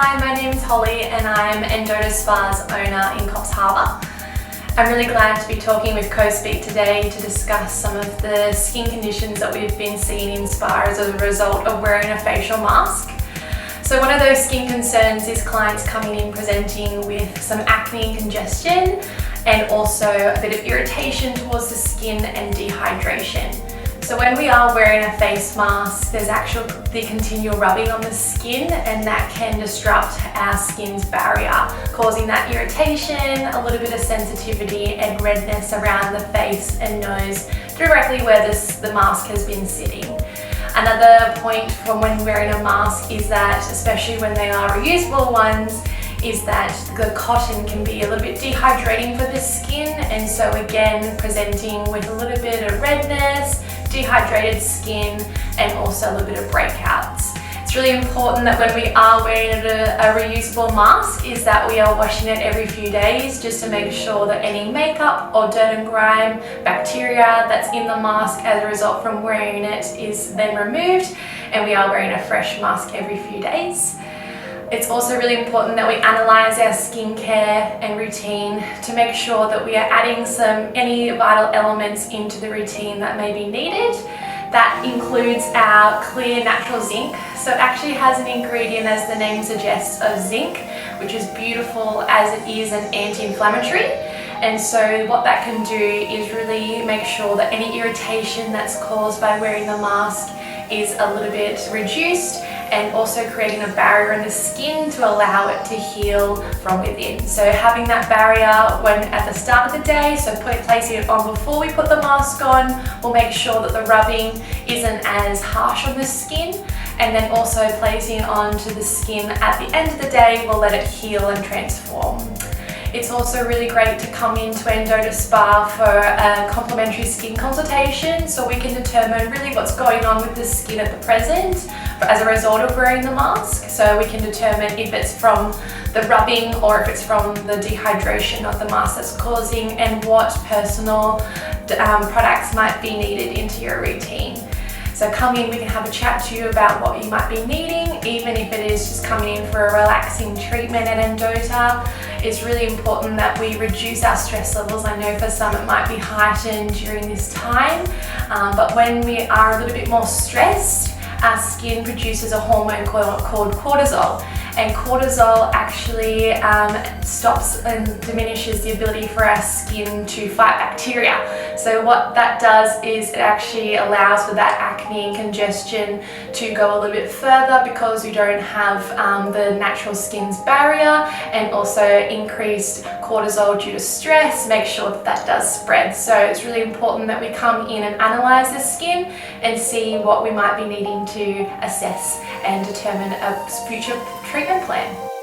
Hi, my name's Holly and I'm Endota Spa's owner in Coffs Harbour. I'm really glad to be talking with CoSpeak today to discuss some of the skin conditions that we've been seeing in spa as a result of wearing a facial mask. So one of those skin concerns is clients coming in presenting with some acne and congestion, and also a bit of irritation towards the skin and dehydration. So when we are wearing a face mask, there's actually the continual rubbing on the skin, and that can disrupt our skin's barrier, causing that irritation, a little bit of sensitivity and redness around the face and nose directly where the mask has been sitting. Another point from when wearing a mask is that, especially when they are reusable ones, is that the cotton can be a little bit dehydrating for the skin, and so again presenting with a little bit of redness, dehydrated skin, and also a little bit of breakouts. It's really important that when we are wearing a reusable mask is that we are washing it every few days, just to make sure that any makeup or dirt and grime, bacteria that's in the mask as a result from wearing it is then removed, and we are wearing a fresh mask every few days. It's also really important that we analyse our skincare and routine to make sure that we are adding any vital elements into the routine that may be needed. That includes our clear natural zinc. So it actually has an ingredient, as the name suggests, of zinc, which is beautiful as it is an anti-inflammatory. And so what that can do is really make sure that any irritation that's caused by wearing the mask is a little bit reduced, and also creating a barrier in the skin to allow it to heal from within. So having that barrier at the start of the day, so placing it on before we put the mask on, will make sure that the rubbing isn't as harsh on the skin, and then also placing it onto the skin at the end of the day will let it heal and transform. It's also really great to come into Endota Spa for a complimentary skin consultation, so we can determine really what's going on with the skin at the present as a result of wearing the mask. So we can determine if it's from the rubbing or if it's from the dehydration of the mask that's causing, and what personal products might be needed into your routine. So come in, we can have a chat to you about what you might be needing, even if it is just coming in for a relaxing treatment at Endota. It's really important that we reduce our stress levels. I know for some it might be heightened during this time, but when we are a little bit more stressed, our skin produces a hormone called cortisol. And cortisol actually stops and diminishes the ability for our skin to fight bacteria. So what that does is it actually allows for that acne and congestion to go a little bit further, because we don't have the natural skin's barrier, and also increased cortisol due to stress make sure that does spread. So it's really important that we come in and analyse the skin and see what we might be needing to assess and determine a future treatment plan.